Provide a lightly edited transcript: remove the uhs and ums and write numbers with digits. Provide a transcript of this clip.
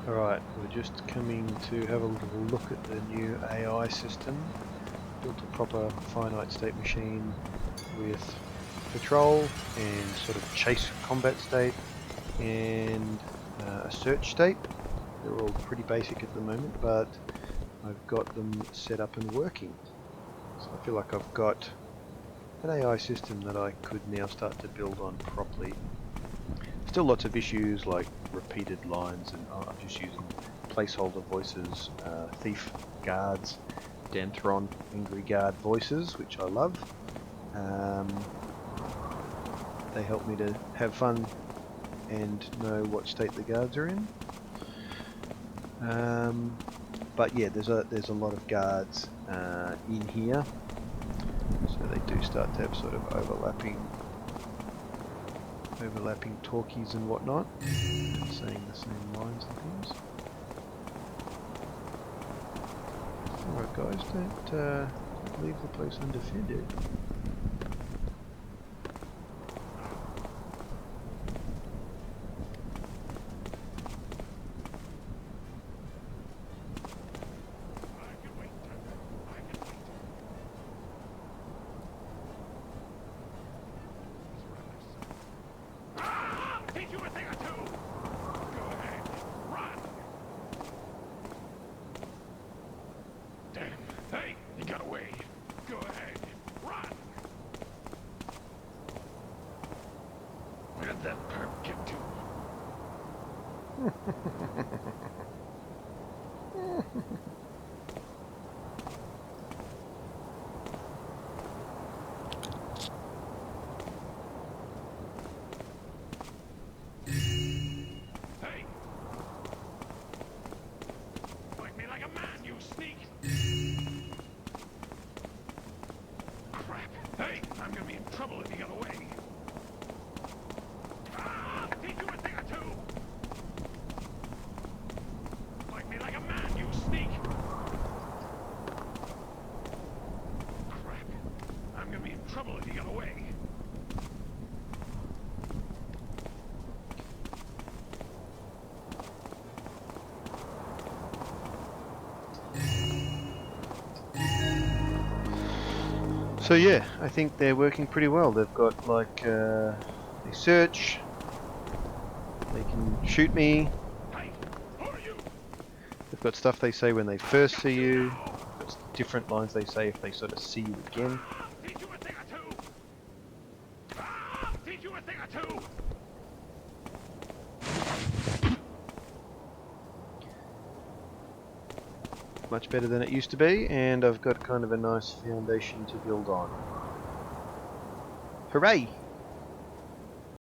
Alright, we're just coming to have a little look at the new AI system. Built a proper finite state machine with patrol and sort of chase combat state and a search state. They're all pretty basic at the moment, but I've got them set up and working. So I feel like I've got an AI system that I could now start to build on properly. Still lots of issues like repeated lines, and I'm just using placeholder voices, thief guards, Thron angry guard voices, which I love. They help me to have fun and know what state the guards are in. But yeah, there's a lot of guards in here, so they do start to have sort of overlapping talkies and whatnot, saying the same lines and things. Alright guys, don't leave the place undefended. That perp get to? Hey! Fight me like a man, you sneak! Crap! Hey! I'm gonna be in trouble if you get away! Teach you a thing or two! Fight me like a man, you sneak! Crap! I'm gonna be in trouble if you get away! So yeah, I think they're working pretty well. They've got like they search, they can shoot me. Hey! Who are you? They've got stuff they say when they first see you. There's different lines they say if they sort of see you again. Teach you a thing or two! Teach you a thing or two! Much better than it used to be, and I've got kind of a nice foundation to build on. Hooray!